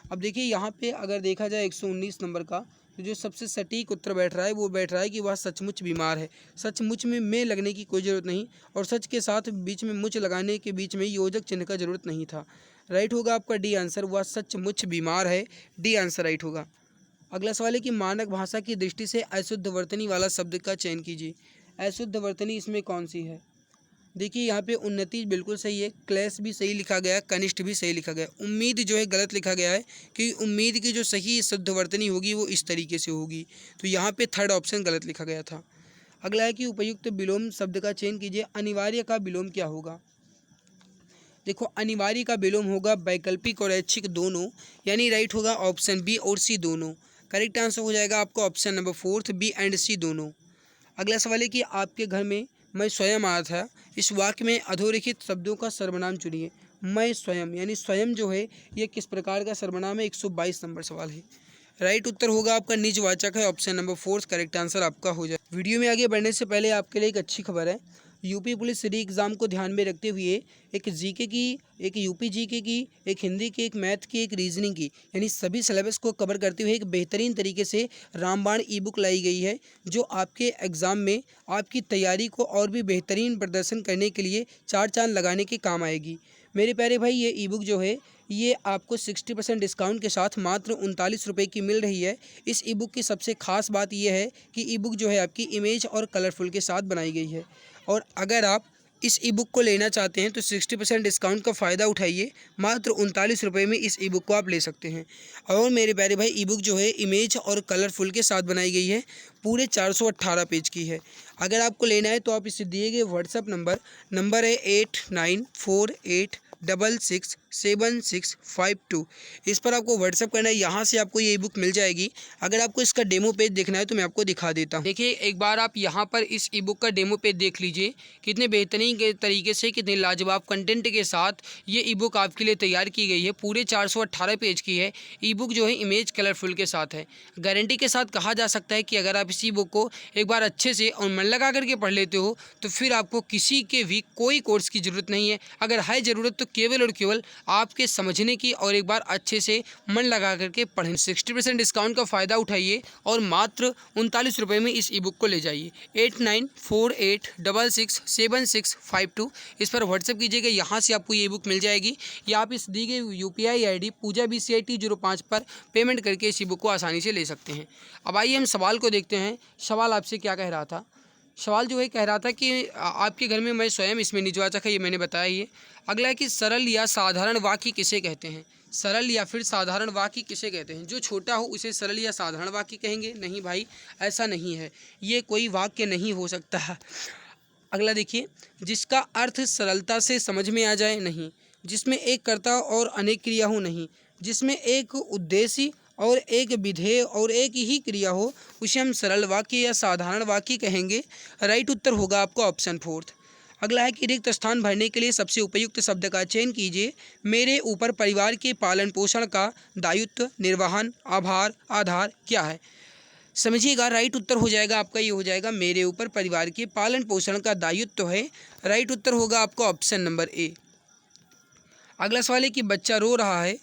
अब देखिए यहाँ पे अगर देखा जाए 119 नंबर का तो जो सबसे सटीक उत्तर बैठ रहा है वो बैठ रहा है कि वह सचमुच बीमार है। सचमुच में लगने की कोई ज़रूरत नहीं और सच के साथ बीच में मुच लगाने के बीच में योजक चिन्ह का जरूरत नहीं था। राइट होगा आपका डी आंसर, वह सचमुच बीमार है। डी आंसर राइट होगा। अगला सवाल है कि मानक भाषा की दृष्टि से अशुद्ध वर्तनी वाला शब्द का चयन कीजिए। अशुद्ध वर्तनी इसमें कौन सी है। देखिए यहाँ पे उन्नति बिल्कुल सही है, क्लेश भी सही लिखा गया है, कनिष्ठ भी सही लिखा गया है। उम्मीद जो है गलत लिखा गया है कि उम्मीद की जो सही शुद्ध वर्तनी होगी वो इस तरीके से होगी, तो यहाँ पे 3rd ऑप्शन गलत लिखा गया था। अगला है कि उपयुक्त विलोम शब्द का चयन कीजिए। अनिवार्य का विलोम क्या होगा। देखो अनिवार्य का विलोम होगा वैकल्पिक और ऐच्छिक दोनों, यानी राइट होगा ऑप्शन बी और सी दोनों। करेक्ट आंसर हो जाएगा आपका option number 4th, B and C दोनों। अगला सवाल है कि आपके घर में मैं स्वयं आया था, इस वाक्य में अधोरेखित शब्दों का सर्वनाम चुनिए। मैं स्वयं यानी स्वयं जो है ये किस प्रकार का सर्वनाम है, 122 नंबर सवाल है। राइट उत्तर होगा आपका निजवाचक है, ऑप्शन नंबर 4 करेक्ट आंसर आपका हो जाए। वीडियो में आगे बढ़ने से पहले आपके लिए एक अच्छी खबर है। यूपी पुलिस री एग्ज़ाम को ध्यान में रखते हुए एक जीके की, एक यूपी जीके की, एक हिंदी की, एक मैथ की, एक रीजनिंग की, यानी सभी सिलेबस को कवर करते हुए एक बेहतरीन तरीके से रामबाण ई बुक लाई गई है, जो आपके एग्ज़ाम में आपकी तैयारी को और भी बेहतरीन प्रदर्शन करने के लिए चार चांद लगाने के काम आएगी। मेरे प्यारे भाई, ये ई बुक जो है ये आपको 60% डिस्काउंट के साथ मात्र 39 रुपये की मिल रही है। इस ई बुक की सबसे खास बात यह है कि ई बुक जो है आपकी इमेज और कलरफुल के साथ बनाई गई है। और अगर आप इस ई बुक को लेना चाहते हैं तो 60% डिस्काउंट का फ़ायदा उठाइए, मात्र 39 रुपये में इस ई बुक को आप ले सकते हैं। और मेरे प्यारे भाई, ई बुक जो है इमेज और कलरफुल के साथ बनाई गई है, पूरे 418 पेज की है। अगर आपको लेना है तो आप इसे दिए गए व्हाट्सएप नंबर है 8948667652, इस पर आपको व्हाट्सएप करना है। यहाँ से आपको ये ई बुक मिल जाएगी। अगर आपको इसका डेमो पेज देखना है तो मैं आपको दिखा देता हूँ। देखिए, एक बार आप यहाँ पर इस ई बुक का डेमो पेज देख लीजिए, कितने बेहतरीन के तरीके से, कितने लाजवाब कंटेंट के साथ ये ई बुक आपके लिए तैयार की गई है। पूरे 418 पेज की है। ई बुक जो है इमेज कलरफुल के साथ है। गारंटी के साथ कहा जा सकता है कि अगर आप इस ई बुक को एक बार अच्छे से और मन लगा करके पढ़ लेते हो तो फिर आपको किसी के भी कोई कोर्स की ज़रूरत नहीं है। अगर है ज़रूरत तो केवल और केवल आपके समझने की और एक बार अच्छे से मन लगा करके पढ़ें। 60% डिस्काउंट का फ़ायदा उठाइए और मात्र 39 रुपये में इस ई बुक को ले जाइए। 8948667652 इस पर व्हाट्सएप कीजिएगा। यहाँ से आपको ये बुक मिल जाएगी, या आप इस दी गई UPI ID पूजा BCIT05 पर पेमेंट करके इस ई बुक को आसानी से ले सकते हैं। अब आइए हम सवाल को देखते हैं। सवाल आपसे क्या कह रहा था? सवाल जो है कह रहा था कि आपके घर में मैं स्वयं, इसमें निजवाचक है, ये मैंने बताया ही है। अगला है कि सरल या साधारण वाक्य किसे कहते हैं? सरल या फिर साधारण वाक्य किसे कहते हैं? जो छोटा हो उसे सरल या साधारण वाक्य कहेंगे? नहीं भाई, ऐसा नहीं है, ये कोई वाक्य नहीं हो सकता है। अगला देखिए, जिसका अर्थ सरलता से समझ में आ जाए? नहीं। जिसमें एक कर्ता और अनेक क्रिया हो? नहीं। जिसमें एक उद्देश्य और एक विधेय और एक ही क्रिया हो, उसे हम सरल वाक्य या साधारण वाक्य कहेंगे। राइट उत्तर होगा आपका ऑप्शन 4। अगला है कि रिक्त स्थान भरने के लिए सबसे उपयुक्त शब्द का चयन कीजिए। मेरे ऊपर परिवार के पालन पोषण का दायित्व, निर्वहन, आभार, आधार क्या है? समझिएगा, राइट उत्तर हो जाएगा आपका, ये हो जाएगा मेरे ऊपर परिवार के पालन पोषण का दायित्व है। राइट उत्तर होगा आपका ऑप्शन नंबर ए। अगला सवाल है कि बच्चा रो रहा है,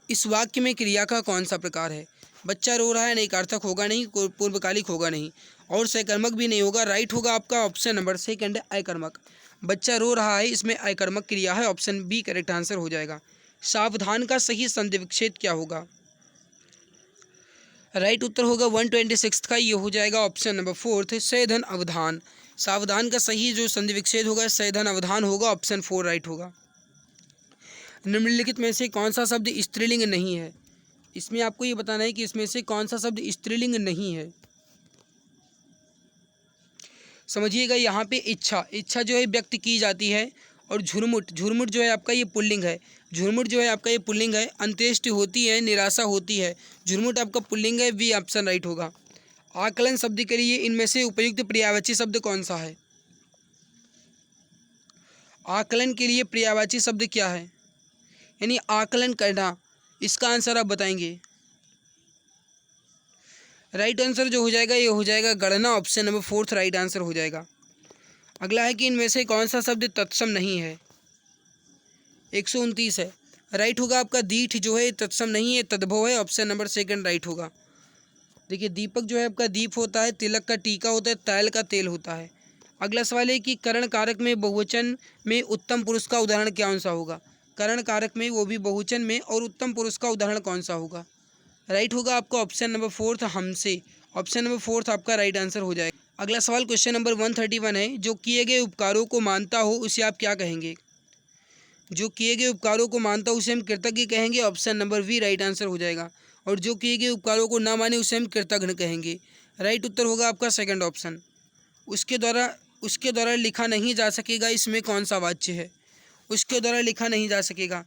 इस वाक्य में क्रिया का कौन सा प्रकार है? बच्चा रो रहा है, नैकार्थक होगा नहीं, पूर्वकालिक होगा नहीं, और सकर्मक भी नहीं होगा। राइट होगा आपका ऑप्शन नंबर सेकंड, अकर्मक। बच्चा रो रहा है, इसमें अकर्मक क्रिया है, ऑप्शन बी करेक्ट आंसर हो जाएगा। सावधान का सही संधि विच्छेद क्या होगा? राइट उत्तर होगा 126 का, ये हो जाएगा ऑप्शन नंबर 4 सैधन अवधान। सावधान का सही जो संधि विच्छेद होगा सैधन अवधान होगा, ऑप्शन 4 राइट होगा। निम्नलिखित में से कौन सा शब्द स्त्रीलिंग नहीं है? इसमें आपको ये बताना है कि इसमें से कौन सा शब्द स्त्रीलिंग नहीं है। समझिएगा, यहाँ पे इच्छा जो है व्यक्त की जाती है, और झुरमुट जो है आपका ये पुल्लिंग है। झुरमुट जो है आपका ये पुल्लिंग है। अंत्येष्टि होती है, निराशा होती है। झुरमुट आपका पुल्लिंग है, बी ऑप्शन राइट होगा। आकलन शब्द के लिए इनमें से उपयुक्त पर्यायवाची शब्द कौन सा है? आकलन के लिए पर्यायवाची शब्द क्या है, यानी आकलन करना, इसका आंसर आप बताएंगे। राइट आंसर जो हो जाएगा ये हो जाएगा गणना, ऑप्शन नंबर 4 राइट आंसर हो जाएगा। अगला है कि इनमें से कौन सा शब्द तत्सम नहीं है? 129 है। राइट होगा आपका दीठ जो है तत्सम नहीं है, तद्भव है, ऑप्शन नंबर सेकंड राइट होगा। देखिए, दीपक जो है आपका दीप होता है, तिलक का टीका होता है, तैल का तेल होता है। अगला सवाल है कि करण कारक में बहुवचन में उत्तम पुरुष का उदाहरण कौन सा होगा? करण कारक में, वो भी बहुवचन में, और उत्तम पुरुष का उदाहरण कौन सा होगा? राइट होगा आपका ऑप्शन नंबर 4 हमसे, ऑप्शन नंबर 4 आपका राइट आंसर हो जाएगा। अगला सवाल क्वेश्चन नंबर 131 है, जो किए गए उपकारों को मानता हो उसे आप क्या कहेंगे? जो किए गए उपकारों को मानता हो उसे हम कृतज्ञ कहेंगे, option number B right answer हो जाएगा। और जो किए गए उपकारों को ना माने उसे हम कृतघ्न कहेंगे। राइट उत्तर होगा आपका सेकंड ऑप्शन। उसके द्वारा लिखा नहीं जा सकेगा, इसमें कौन सा वाच्य है? उसके द्वारा लिखा नहीं जा सकेगा,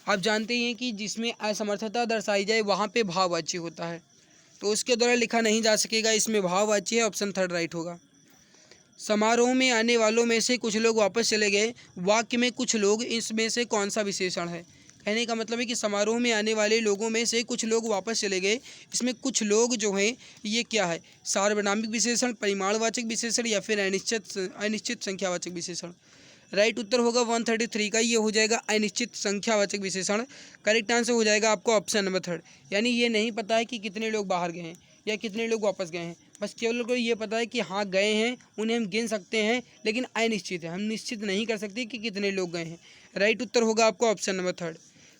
आप जानते ही हैं कि जिसमें असमर्थता दर्शाई जाए वहाँ पे भाववाच्य होता है, तो उसके द्वारा लिखा नहीं जा सकेगा, इसमें भाववाच्य है, ऑप्शन 3 राइट होगा। समारोह में आने वालों में से कुछ लोग वापस चले गए, वाक्य में कुछ लोग इसमें से कौन सा विशेषण है। कहने का मतलब है कि समारोह में आने वाले लोगों में से कुछ लोग वापस चले गए, इसमें कुछ लोग जो हैं ये क्या है, सार्वनामिक विशेषण, परिमाणवाचक विशेषण या फिर अनिश्चित संख्यावाचक विशेषण। राइट उत्तर होगा 133 का, ये हो जाएगा अनिश्चित संख्यावाचक विशेषण। करेक्ट आंसर हो जाएगा आपका ऑप्शन नंबर 3। यानी ये नहीं पता है कि कितने लोग बाहर गए हैं या कितने लोग वापस गए हैं, बस केवल को ये पता है कि हाँ गए हैं, उन्हें हम गिन सकते हैं, लेकिन अनिश्चित है, हम निश्चित नहीं कर सकते कि कितने लोग गए हैं। राइट उत्तर होगा आपका ऑप्शन नंबर 3।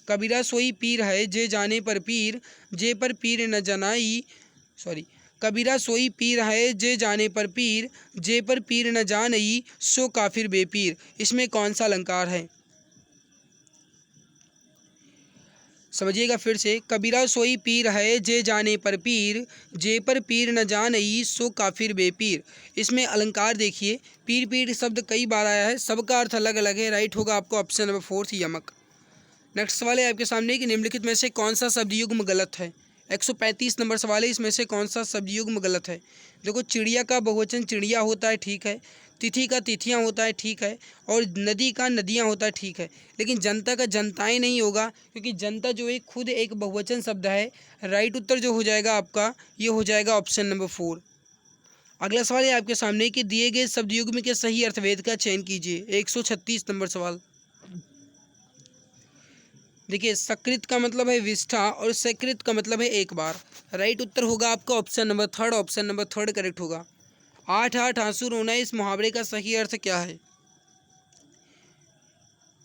कबीरा सोई पीर है जे जाने पर पीर, जे पर पीर न जनाई, सॉरी, कबीरा सोई पीर है जे जाने पर पीर, जे पर पीर न जानई सो काफिर बेपीर। इसमें कौन सा अलंकार है, समझिएगा फिर से। कबीरा सोई पीर है जे जाने पर पीर, जे पर पीर न जानई सो काफिर बेपीर। इसमें अलंकार देखिए, पीर पीर शब्द कई बार आया है, सबका अर्थ अलग अलग है। राइट होगा आपको ऑप्शन नंबर 4 यमक। नेक्स्ट सवाल है आपके सामने कि निम्नलिखित में से कौन सा शब्द युग्म गलत है। 135 नंबर सवाल है, इसमें से कौन सा शब्द युग्म गलत है। देखो, चिड़िया का बहुवचन चिड़िया होता है, ठीक है। तिथि का तिथियां होता है, ठीक है। और नदी का नदियां होता है, ठीक है। लेकिन जनता का जनताएं नहीं होगा, क्योंकि जनता जो है खुद एक बहुवचन शब्द है। राइट उत्तर जो हो जाएगा आपका, ये हो जाएगा ऑप्शन नंबर 4। अगला सवाल है आपके सामने कि दिए गए शब्द युग्म के सही अर्थभेद का चयन कीजिए। 136 नंबर सवाल देखिए, सकृत का मतलब है विष्ठा और सकृत का मतलब है एक बार। राइट उत्तर होगा आपका option number 3। Option number 3 correct होगा। 8 आंसू रोना, इस मुहावरे का सही अर्थ क्या है।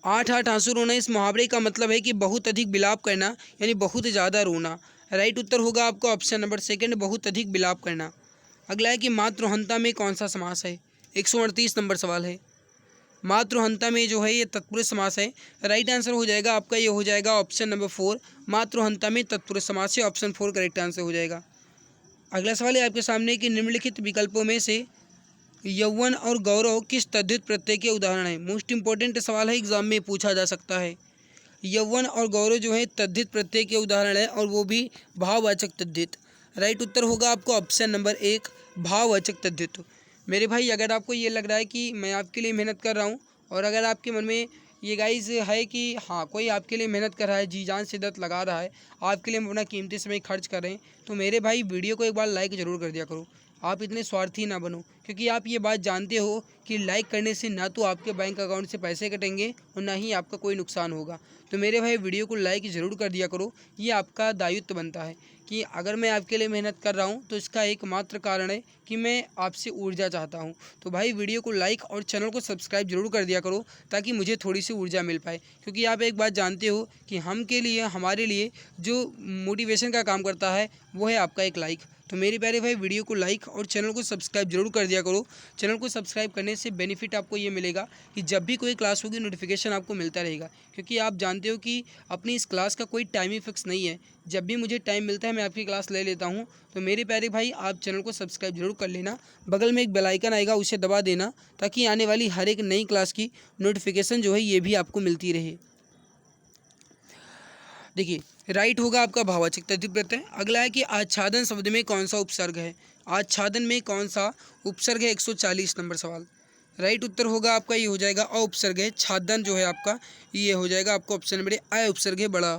8 आंसू रोना, इस मुहावरे का मतलब है कि बहुत अधिक विलाप करना, यानी बहुत ज़्यादा रोना। राइट उत्तर होगा आपका ऑप्शन नंबर 2, बहुत अधिक विलाप करना। अगला है कि मातृहंता में कौन सा समास है। 138 नंबर सवाल है, मातृहंता में जो है ये तत्पुरुष समास है। राइट आंसर हो जाएगा आपका, ये हो जाएगा ऑप्शन नंबर 4। मातृहंता में तत्पुरुष समास है, ऑप्शन 4 करेक्ट आंसर हो जाएगा। अगला सवाल है आपके सामने कि निम्नलिखित विकल्पों में से यौवन और गौरव किस तद्धित प्रत्यय के उदाहरण है। मोस्ट इंपॉर्टेंट सवाल है, एग्जाम में पूछा जा सकता है। यौवन और गौरव जो है तद्धित प्रत्यय के उदाहरण है, और वो भी भाववाचक तद्धित। राइट उत्तर होगा आपको ऑप्शन नंबर 1, भाववाचक तद्धित। मेरे भाई, अगर आपको ये लग रहा है कि मैं आपके लिए मेहनत कर रहा हूँ, और अगर आपके मन में ये गाइज है कि हाँ कोई आपके लिए मेहनत कर रहा है, जी जान शिद्दत लगा रहा है, आपके लिए अपना कीमती समय खर्च कर रहे हैं, तो मेरे भाई वीडियो को एक बार लाइक ज़रूर कर दिया करो। आप इतने स्वार्थी ना बनो, क्योंकि आप ये बात जानते हो कि लाइक करने से ना तो आपके बैंक अकाउंट से पैसे कटेंगे और ना ही आपका कोई नुकसान होगा। तो मेरे भाई, वीडियो को लाइक ज़रूर कर दिया करो, ये आपका दायित्व बनता है कि अगर मैं आपके लिए मेहनत कर रहा हूँ तो इसका एकमात्र कारण है कि मैं आपसे ऊर्जा चाहता हूँ। तो भाई, वीडियो को लाइक और चैनल को सब्सक्राइब जरूर कर दिया करो, ताकि मुझे थोड़ी सी ऊर्जा मिल पाए। क्योंकि आप एक बात जानते हो कि हमारे लिए जो मोटिवेशन का काम करता है वो है आपका एक लाइक। तो मेरे प्यारे भाई, वीडियो को लाइक और चैनल को सब्सक्राइब जरूर कर दिया करो। चैनल को सब्सक्राइब करने से बेनिफिट आपको ये मिलेगा कि जब भी कोई क्लास होगी नोटिफिकेशन आपको मिलता रहेगा। क्योंकि आप जानते हो कि अपनी इस क्लास का कोई टाइमिंग फिक्स नहीं है, जब भी मुझे टाइम मिलता है मैं आपकी क्लास ले लेता हूँ। तो मेरे प्यारे भाई, आप चैनल को सब्सक्राइब जरूर कर लेना। बगल में एक बेल आइकन आएगा, उसे दबा देना, ताकि आने वाली हर एक नई क्लास की नोटिफिकेशन जो है ये भी आपको मिलती रहे। देखिए, राइट होगा आपका भाववाचक तद्धित प्रत्यय। अगला है कि आच्छादन शब्द में कौन सा उपसर्ग है। आच्छादन में कौन सा उपसर्ग है, 140 नंबर सवाल। राइट उत्तर होगा आपका, ये हो जाएगा अ उपसर्ग है। छादन जो है आपका, ये हो जाएगा आपका ऑप्शन नंबर अ उपसर्ग है, बड़ा।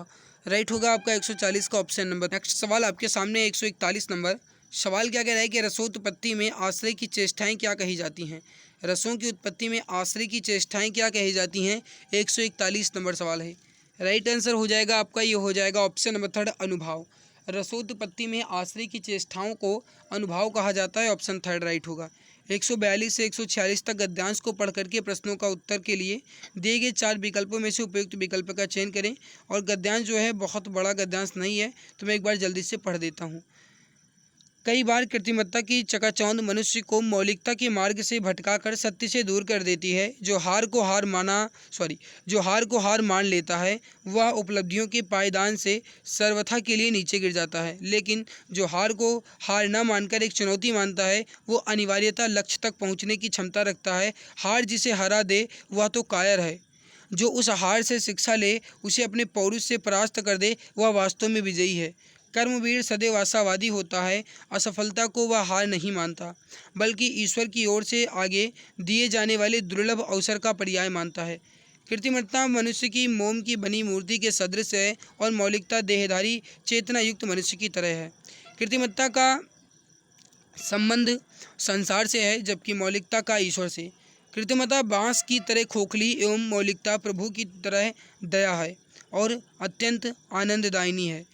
राइट होगा आपका 140 का ऑप्शन नंबर। नेक्स्ट सवाल आपके सामने 141 नंबर सवाल क्या कह रहा है कि रसोत्पत्ति में आश्रय की चेष्टाएं क्या कही जाती हैं। रसों की उत्पत्ति में आश्रय की चेष्टाएं क्या कही जाती हैं, 141 नंबर सवाल है। राइट आंसर हो जाएगा आपका, ये हो जाएगा ऑप्शन नंबर 3 अनुभाव। रसोत्पत्ति में आश्रय की चेष्टाओं को अनुभाव कहा जाता है, ऑप्शन 3 राइट होगा। 142 से 146 तक गद्यांश को पढ़ करके प्रश्नों का उत्तर के लिए दिए गए 4 विकल्पों में से उपयुक्त विकल्प का चयन करें। और गद्यांश जो है बहुत बड़ा गद्यांश नहीं है, तो मैं एक बार जल्दी से पढ़ देता हूँ। कई बार कृत्रिमता की चकाचौंध मनुष्य को मौलिकता के मार्ग से भटकाकर सत्य से दूर कर देती है। जो हार को हार मान लेता है वह उपलब्धियों के पायदान से सर्वथा के लिए नीचे गिर जाता है, लेकिन जो हार को हार न मानकर एक चुनौती मानता है वो अनिवार्यता लक्ष्य तक पहुंचने की क्षमता रखता है। हार जिसे हरा दे वह तो कायर है, जो उस हार से शिक्षा ले, उसे अपने पौरुष से परास्त कर दे, वह वास्तव में विजयी है। कर्मवीर सदैव आशावादी होता है, असफलता को वह हार नहीं मानता, बल्कि ईश्वर की ओर से आगे दिए जाने वाले दुर्लभ अवसर का पर्याय मानता है। कृत्रिमता मनुष्य की मोम की बनी मूर्ति के सदृश है और मौलिकता देहधारी चेतना युक्त मनुष्य की तरह है। कृत्रिमता का संबंध संसार से है, जबकि मौलिकता का ईश्वर से। कृत्रिमता बाँस की तरह खोखली एवं मौलिकता प्रभु की तरह दया है और अत्यंत आनंददायिनी है।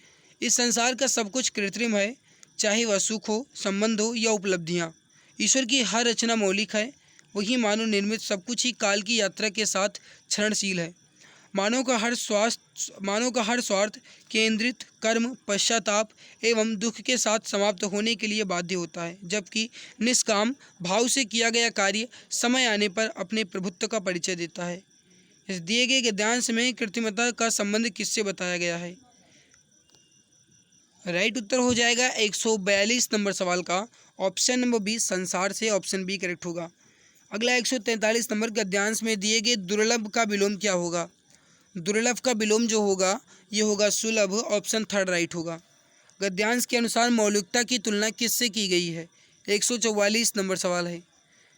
इस संसार का सब कुछ कृत्रिम है, चाहे वह सुख हो, संबंध हो या उपलब्धियाँ। ईश्वर की हर रचना मौलिक है, वही मानव निर्मित सब कुछ ही काल की यात्रा के साथ क्षरणशील है। मानव का हर स्वार्थ केंद्रित कर्म पश्चाताप एवं दुख के साथ समाप्त होने के लिए बाध्य होता है, जबकि निष्काम भाव से किया गया कार्य समय आने पर अपने प्रभुत्व का परिचय देता है। इस दिए गए गद्यांश में कृत्रिमता का संबंध किससे बताया गया है? राइट उत्तर हो जाएगा 142 नंबर सवाल का ऑप्शन नंबर बी संसार से, ऑप्शन बी करेक्ट होगा। अगला 143 नंबर गद्यांश में दिए गए दुर्लभ का विलोम क्या होगा? दुर्लभ का विलोम जो होगा ये होगा सुलभ, ऑप्शन थर्ड राइट होगा। गद्यांश के अनुसार मौलिकता की तुलना किससे की गई है? 144 नंबर सवाल है।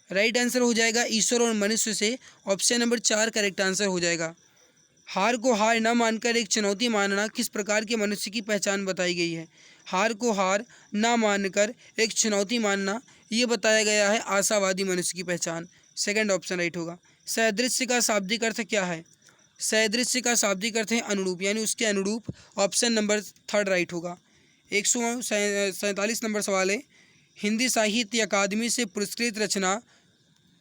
राइट आंसर हो जाएगा ईश्वर और मनुष्य से, ऑप्शन नंबर 4 करेक्ट आंसर हो जाएगा। हार को हार न मानकर एक चुनौती मानना किस प्रकार के मनुष्य की पहचान बताई गई है? हार को हार न मानकर एक चुनौती मानना ये बताया गया है आशावादी मनुष्य की पहचान, सेकंड ऑप्शन राइट होगा। सदृश्य का शाब्दिक अर्थ क्या है? सदृश्य का शाब्दिक अर्थ है अनुरूप, यानी उसके अनुरूप, ऑप्शन नंबर थर्ड राइट होगा। 147 नंबर सवाल है। हिंदी साहित्य अकादमी से पुरस्कृत रचना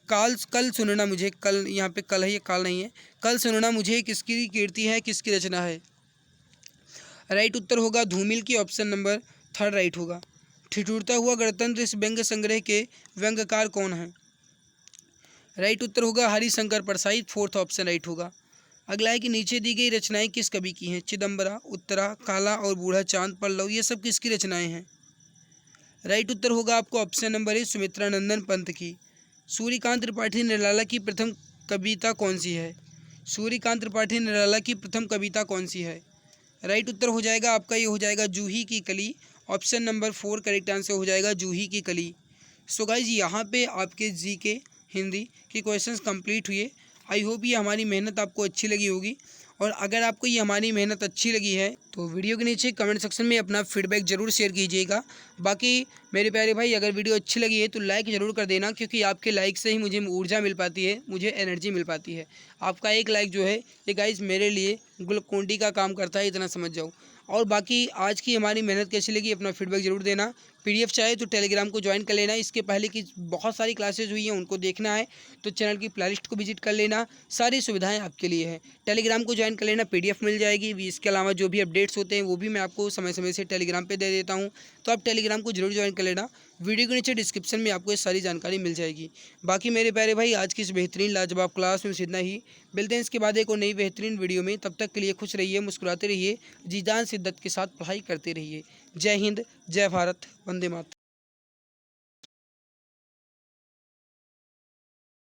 कल सुनना मुझे, कल यहाँ पे कल है, ये काल नहीं है, कल सुनना मुझे किसकी कीर्ति है, किसकी रचना है? राइट उत्तर होगा धूमिल की, ऑप्शन नंबर थर्ड राइट होगा। ठिठुरता हुआ गणतंत्र इस व्यंग्य संग्रह के व्यंग्यकार कौन है? राइट उत्तर होगा Harishankar Parsai, fourth option right होगा। अगला है कि नीचे दी गई रचनाएं किस कवि की हैं? चिदम्बरा, उत्तरा, काला और बूढ़ा चांद, पल्लव, ये सब किसकी रचनाएं हैं? राइट उत्तर होगा आपको option number A Sumitranandan Pant की। सूर्यकांत त्रिपाठी निराला की प्रथम कविता कौन सी है? सूर्यकांत त्रिपाठी निराला की प्रथम कविता कौन सी है? राइट उत्तर हो जाएगा आपका ये हो जाएगा जूही की कली, ऑप्शन नंबर 4 करेक्ट आंसर हो जाएगा जूही की कली। सो गाइज यहाँ पे आपके जीके हिंदी के क्वेश्चंस कंप्लीट हुए। आई होप ये हमारी मेहनत आपको अच्छी लगी होगी, और अगर आपको ये हमारी मेहनत अच्छी लगी है तो वीडियो के नीचे कमेंट सेक्शन में अपना फीडबैक ज़रूर शेयर कीजिएगा। बाकी मेरे प्यारे भाई, अगर वीडियो अच्छी लगी है तो लाइक ज़रूर कर देना, क्योंकि आपके लाइक से ही मुझे ऊर्जा मिल पाती है, मुझे एनर्जी मिल पाती है। आपका एक लाइक जो है ये गाइस मेरे लिए ग्लूकोन डी का काम करता है, इतना समझ जाओ। और बाकी आज की हमारी मेहनत कैसी लगी अपना फीडबैक ज़रूर देना। पीडीएफ चाहे तो टेलीग्राम को ज्वाइन कर लेना, इसके पहले की बहुत सारी क्लासेज हुई हैं उनको देखना है तो चैनल की प्लेलिस्ट को विजिट कर लेना, सारी सुविधाएं आपके लिए है। टेलीग्राम को ज्वाइन कर लेना, पीडीएफ मिल जाएगी। इसके अलावा जो भी अपडेट्स होते हैं वो भी मैं आपको समय समय से टेलीग्राम पे दे देता हूँ, तो आप टेलीग्राम को जरूर ज्वाइन कर लेना। वीडियो के नीचे डिस्क्रिप्शन में आपको ये सारी जानकारी मिल जाएगी। बाकी मेरे प्यारे भाई, आज की इस बेहतरीन लाजवाब क्लास में इतना ही। मिलते हैं इसके बाद एक और नई बेहतरीन वीडियो में, तब तक के लिए खुश रहिए, मुस्कुराते रहिए, जी जान शिद्दत के साथ पढ़ाई करते रहिए। जय हिंद, जय भारत, वंदे मातरम।